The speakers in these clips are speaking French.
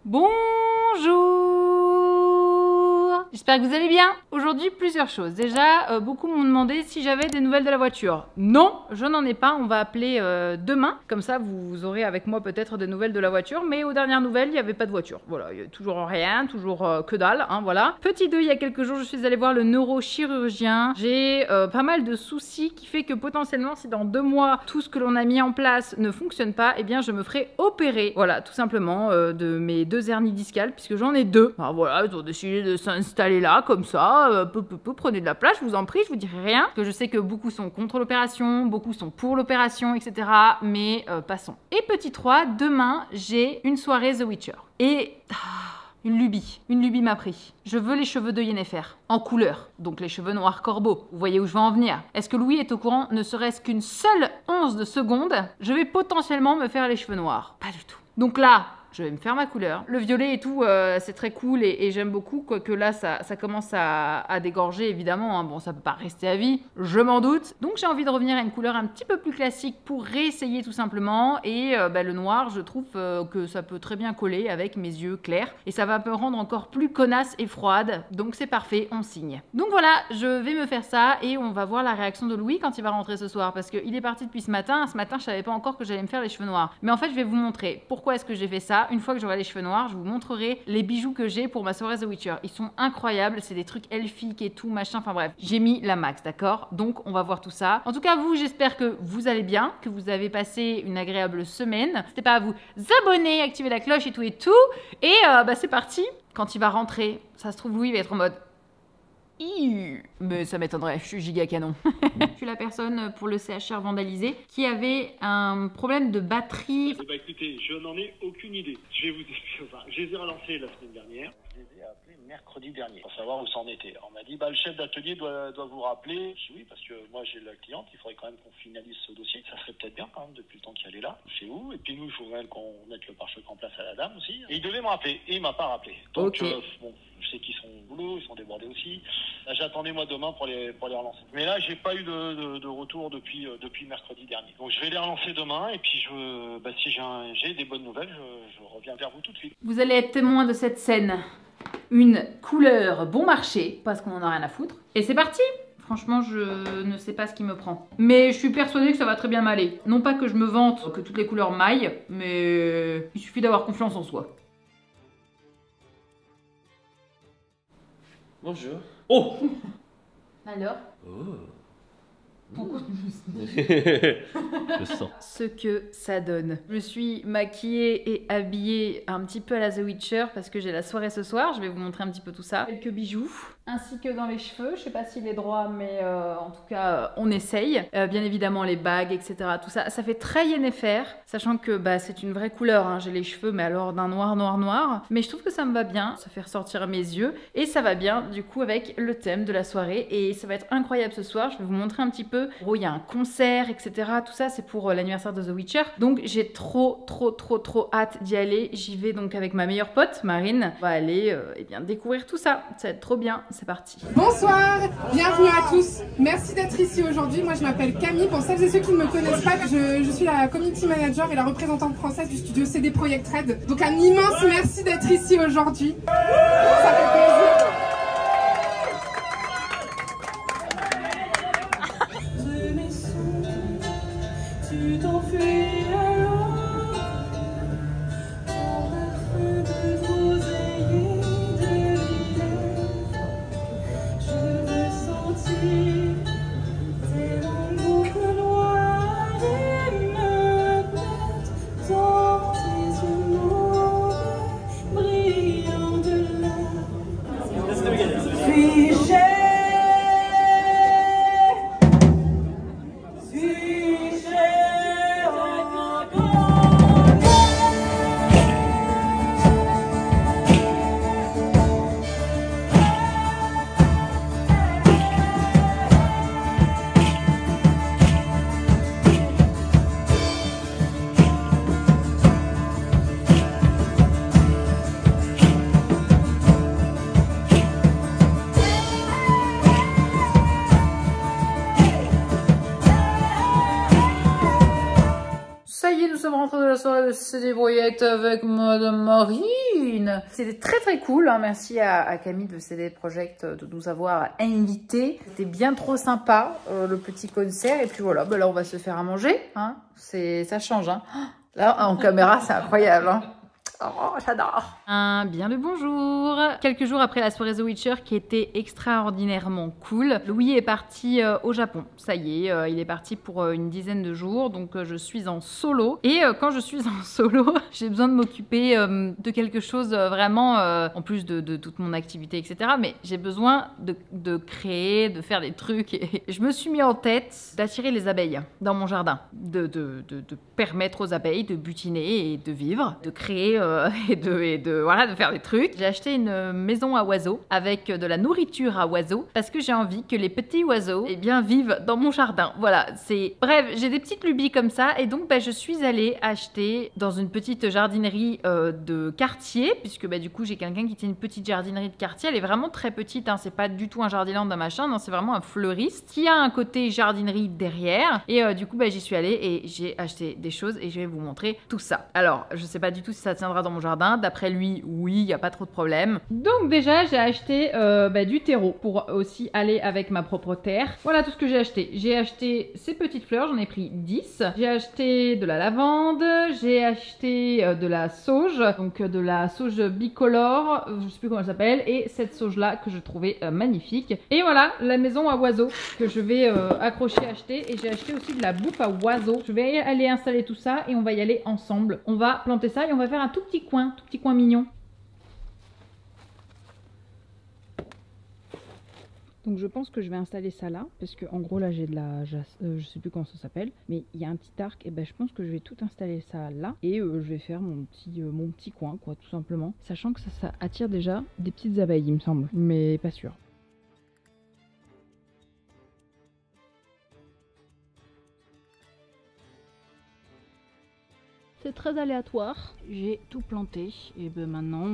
Bonjour! J'espère que vous allez bien. Aujourd'hui, plusieurs choses. Déjà, beaucoup m'ont demandé si j'avais des nouvelles de la voiture. Non, je n'en ai pas. On va appeler demain. Comme ça, vous aurez avec moi peut-être des nouvelles de la voiture. Mais aux dernières nouvelles, il n'y avait pas de voiture. Voilà, il y a toujours rien, toujours que dalle. Hein, voilà. Petit 2, il y a quelques jours, je suis allée voir le neurochirurgien. J'ai pas mal de soucis qui fait que potentiellement, si dans 2 mois, tout ce que l'on a mis en place ne fonctionne pas, eh bien, je me ferai opérer. Voilà, tout simplement, de mes 2 hernies discales, puisque j'en ai 2. Alors voilà, ils ont décidé de s'installer là, comme ça, prenez de la place, je vous en prie, je vous dirai rien. Parce que je sais que beaucoup sont contre l'opération, beaucoup sont pour l'opération, etc. Mais passons. Et petit 3, demain, j'ai une soirée The Witcher. Et... une lubie m'a pris. Je veux les cheveux de Yennefer, en couleur, donc les cheveux noirs corbeaux. Vous voyez où je veux en venir? Est-ce que Louis est au courant, ne serait-ce qu'une seule once de seconde, je vais potentiellement me faire les cheveux noirs? Pas du tout. Donc là, je vais me faire ma couleur. Le violet et tout, c'est très cool et j'aime beaucoup, quoique là, ça commence à dégorger, évidemment. Hein. Bon, ça peut pas rester à vie, je m'en doute. Donc j'ai envie de revenir à une couleur un petit peu plus classique pour réessayer tout simplement. Et le noir, je trouve que ça peut très bien coller avec mes yeux clairs. Et ça va me rendre encore plus connasse et froide. Donc c'est parfait, on signe. Donc voilà, je vais me faire ça et on va voir la réaction de Louis quand il va rentrer ce soir. Parce qu'il est parti depuis ce matin. Ce matin, je savais pas encore que j'allais me faire les cheveux noirs. Mais en fait, je vais vous montrer pourquoi est-ce que j'ai fait ça. Une fois que j'aurai les cheveux noirs, je vous montrerai les bijoux que j'ai pour ma soirée The Witcher. Ils sont incroyables, c'est des trucs elfiques et tout, machin, enfin bref. J'ai mis la max, d'accord? Donc on va voir tout ça. En tout cas, vous, j'espère que vous allez bien, que vous avez passé une agréable semaine. N'hésitez pas à vous abonner, activer la cloche et tout et tout. Et c'est parti. Quand il va rentrer, ça se trouve, Louis va être en mode... mais ça m'étonnerait, je suis giga canon. Je suis la personne pour le CHR vandalisé qui avait un problème de batterie. Bah écoutez, je n'en ai aucune idée. Je vais vous expliquer. Enfin, je les ai relancés la semaine dernière. Je les ai appelés mercredi dernier pour savoir où c'en était. On m'a dit, le chef d'atelier doit vous rappeler. Je dis oui, parce que moi j'ai la cliente, il faudrait quand même qu'on finalise ce dossier. Ça serait peut-être bien quand même depuis le temps qu'elle est là, chez vous. Et puis nous, il faut quand même qu'on mette le pare-choc en place à la dame aussi. Et il devait me rappeler, et il m'a pas rappelé. Donc okay. Bon, je sais qu'ils sont au boulot, ils sont débordés aussi. Là, j'attendais moi demain pour les relancer. Mais là, j'ai pas eu de retour depuis mercredi dernier. Donc je vais les relancer demain et puis si j'ai des bonnes nouvelles, je reviens vers vous tout de suite. Vous allez être témoin de cette scène. Une couleur bon marché, parce qu'on en a rien à foutre. Et c'est parti! Franchement, je ne sais pas ce qui me prend. Mais je suis persuadée que ça va très bien m'aller. Non pas que je me vante que toutes les couleurs m'aillent, mais il suffit d'avoir confiance en soi. Bonjour. Oh! Alors? Oh. Pourquoi Je sens. Ce que ça donne. Je me suis maquillée et habillée un petit peu à la The Witcher parce que j'ai la soirée ce soir. Je vais vous montrer un petit peu tout ça. Quelques bijoux, ainsi que dans les cheveux. Je sais pas s'il est droit, mais en tout cas, on essaye. Bien évidemment, les bagues, etc. Tout ça. Ça fait très Yennefer, sachant que c'est une vraie couleur. Hein. J'ai les cheveux, mais alors d'un noir. Mais je trouve que ça me va bien. Ça fait ressortir mes yeux. Et ça va bien, du coup, avec le thème de la soirée. Et ça va être incroyable ce soir. Je vais vous montrer un petit peu. Oh, il y a un concert, etc. Tout ça, c'est pour l'anniversaire de The Witcher. Donc, j'ai trop hâte d'y aller. J'y vais donc avec ma meilleure pote, Marine. On va aller découvrir tout ça. Ça va être trop bien. C'est parti. Bonsoir, bienvenue à tous. Merci d'être ici aujourd'hui. Moi, je m'appelle Camille. Pour celles et ceux qui ne me connaissent pas, je suis la community manager et la représentante française du studio CD Projekt Red. Donc, un immense merci d'être ici aujourd'hui. Ça fait plaisir. rentrée de la soirée de CD Projekt avec Madame Marine. C'était très cool, hein. Merci à Camille de CD Projekt de nous avoir invités. C'était bien trop sympa, le petit concert. Et puis voilà, bah là on va se faire à manger, hein. Ça change, hein. Là en caméra c'est incroyable, hein. Oh, j'adore. Bien le bonjour. Quelques jours après la soirée The Witcher qui était extraordinairement cool, Louis est parti au Japon. Ça y est, il est parti pour une dizaine de jours, donc je suis en solo. Et quand je suis en solo, j'ai besoin de m'occuper de quelque chose vraiment, en plus de toute mon activité, etc. Mais j'ai besoin de créer, de faire des trucs. Et je me suis mis en tête d'attirer les abeilles dans mon jardin, de permettre aux abeilles de butiner et de vivre, de créer et de faire des trucs. J'ai acheté une maison à oiseaux avec de la nourriture à oiseaux parce que j'ai envie que les petits oiseaux vivent dans mon jardin. Voilà, bref, j'ai des petites lubies comme ça et donc je suis allée acheter dans une petite jardinerie de quartier puisque du coup j'ai quelqu'un qui tient une petite jardinerie de quartier. Elle est vraiment très petite, hein, c'est pas du tout un jardiland d'un machin, non, c'est vraiment un fleuriste qui a un côté jardinerie derrière et du coup j'y suis allée et j'ai acheté des choses et je vais vous montrer tout ça. Alors, je sais pas du tout si ça tiendra dans mon jardin. D'après lui, oui, il n'y a pas trop de problème. Donc déjà, j'ai acheté du terreau pour aussi aller avec ma propre terre. Voilà tout ce que j'ai acheté. J'ai acheté ces petites fleurs, j'en ai pris 10. J'ai acheté de la lavande, j'ai acheté de la sauge, donc de la sauge bicolore, je sais plus comment elle s'appelle, et cette sauge-là que je trouvais magnifique. Et voilà, la maison à oiseaux que je vais accrocher, acheter. Et j'ai acheté aussi de la bouffe à oiseaux. Je vais aller installer tout ça et on va y aller ensemble. On va planter ça et on va faire un tout petit coin mignon. Donc je pense que je vais installer ça là, parce que en gros là j'ai de la je sais plus comment ça s'appelle, mais il y a un petit arc, et je pense que je vais tout installer ça là, et je vais faire mon petit coin quoi, tout simplement, sachant que ça attire déjà des petites abeilles il me semble, mais pas sûr. C'est très aléatoire. J'ai tout planté. Et maintenant,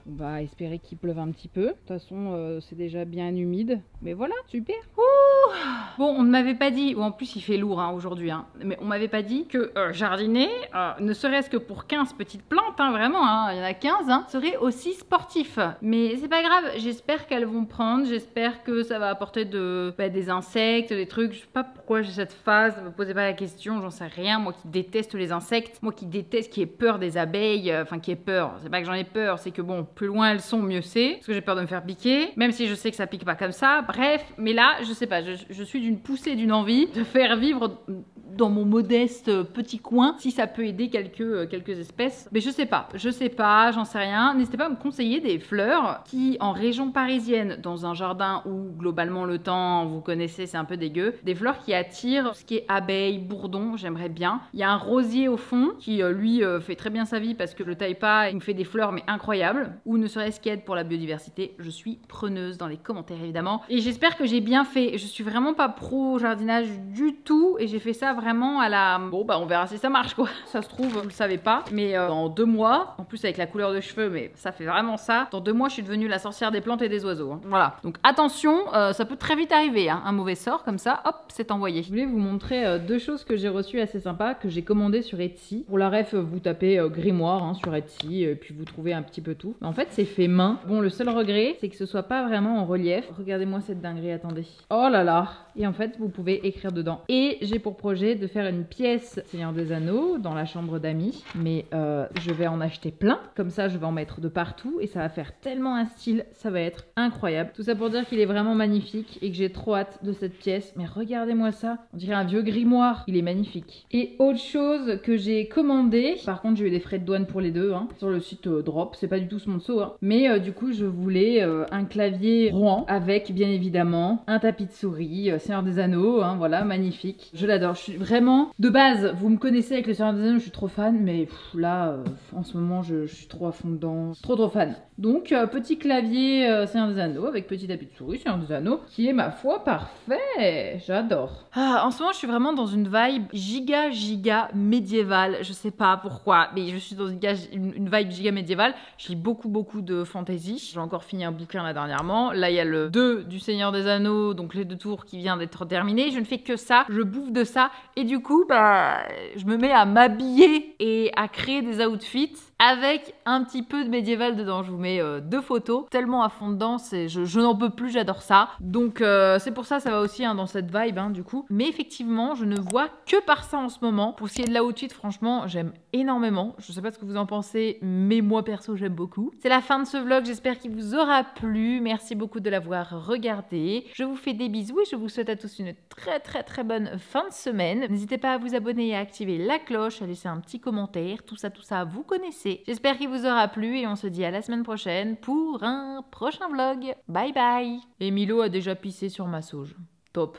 on va espérer qu'il pleuve un petit peu. De toute façon, c'est déjà bien humide. Mais voilà, super. Ouh, bon, on ne m'avait pas dit, ou en plus il fait lourd aujourd'hui, hein, mais on m'avait pas dit que jardiner, ne serait-ce que pour 15 petites plantes, hein, vraiment, hein, il y en a 15, hein, serait aussi sportif. Mais c'est pas grave, j'espère qu'elles vont prendre. J'espère que ça va apporter des insectes, des trucs. Je sais pas pourquoi j'ai cette phase, ne me posez pas la question, j'en sais rien. Moi qui déteste les insectes, moi qui déteste, qui ai peur des abeilles, enfin qui ai peur, c'est pas que j'en ai peur, c'est que bon, plus loin elles sont, mieux c'est, parce que j'ai peur de me faire piquer, même si je sais que ça pique pas comme ça, bref, mais là, je sais pas, je suis d'une poussée, d'une envie de faire vivre dans mon modeste petit coin, si ça peut aider quelques espèces, mais je sais pas, j'en sais rien. N'hésitez pas à me conseiller des fleurs qui, en région parisienne, dans un jardin où globalement le temps, vous connaissez, c'est un peu dégueu, des fleurs qui attirent ce qui est abeilles, bourdons, j'aimerais bien. Il y a un rosier au fond qui lui fait très bien sa vie parce que je le taille pas, il me fait des fleurs mais incroyables, ou ne serait-ce qu'aide pour la biodiversité. Je suis preneuse dans les commentaires évidemment, et j'espère que j'ai bien fait. Je suis vraiment pas pro jardinage du tout et j'ai fait ça vraiment à la... Bon on verra si ça marche quoi. Ça se trouve, vous le savez pas, mais dans 2 mois, en plus avec la couleur de cheveux, mais ça fait vraiment ça, dans 2 mois je suis devenue la sorcière des plantes et des oiseaux, hein. Voilà, donc attention, ça peut très vite arriver, hein. Un mauvais sort comme ça, hop, c'est envoyé. Je voulais vous montrer 2 choses que j'ai reçues assez sympas, que j'ai commandées sur Etsy. Pour la ref, vous tapez grimoire, hein, sur Etsy, et puis vous trouvez un petit peu tout. Mais en fait c'est fait main. Bon, le seul regret, c'est que ce soit pas vraiment en relief. Regardez-moi cette dinguerie, attendez. Oh là là. Et en fait, vous pouvez écrire dedans. Et j'ai pour projet de faire une pièce Seigneur des Anneaux dans la chambre d'amis. Mais je vais en acheter plein. Comme ça, je vais en mettre de partout. Et ça va faire tellement un style. Ça va être incroyable. Tout ça pour dire qu'il est vraiment magnifique et que j'ai trop hâte de cette pièce. Mais regardez-moi ça. On dirait un vieux grimoire. Il est magnifique. Et autre chose que j'ai commandé. Par contre, j'ai eu des frais de douane pour les deux, hein, sur le site Drop. C'est pas du tout sponsor, hein. Mais du coup, je voulais un clavier Rouen avec, bien évidemment, un tapis de souris, Seigneur des Anneaux, hein, voilà, magnifique. Je l'adore. Je suis vraiment... De base, vous me connaissez avec le Seigneur des Anneaux, je suis trop fan, mais là, en ce moment, je suis trop à fond dedans. Trop fan. Donc, petit clavier Seigneur des Anneaux avec petit tapis de souris Seigneur des Anneaux, qui est, ma foi, parfait. J'adore. Ah, en ce moment, je suis vraiment dans une vibe giga médiévale. Je sais pas pourquoi, mais je suis dans une vibe giga médiévale. Je lis beaucoup de fantasy. J'ai encore fini un bouquin là dernièrement. Là, il y a le 2 du Seigneur des Anneaux, donc les 2 tours qui vient d'être terminé. Je ne fais que ça. Je bouffe de ça Et du coup, bah, je me mets à m'habiller et à créer des outfits avec un petit peu de médiéval dedans. Je vous mets 2 photos, tellement à fond dedans, je n'en peux plus, j'adore ça. Donc c'est pour ça va aussi dans cette vibe du coup. Mais effectivement, je ne vois que par ça en ce moment. Pour ce qui est de l'outfit, franchement, j'aime énormément. Je sais pas ce que vous en pensez, mais moi perso, j'aime beaucoup. C'est la fin de ce vlog, j'espère qu'il vous aura plu. Merci beaucoup de l'avoir regardé. Je vous fais des bisous et je vous souhaite à tous une très bonne fin de semaine. N'hésitez pas à vous abonner et à activer la cloche, à laisser un petit commentaire. Tout ça, vous connaissez. J'espère qu'il vous aura plu et on se dit à la semaine prochaine pour un prochain vlog. Bye bye. Et Milo a déjà pissé sur ma sauge. Top.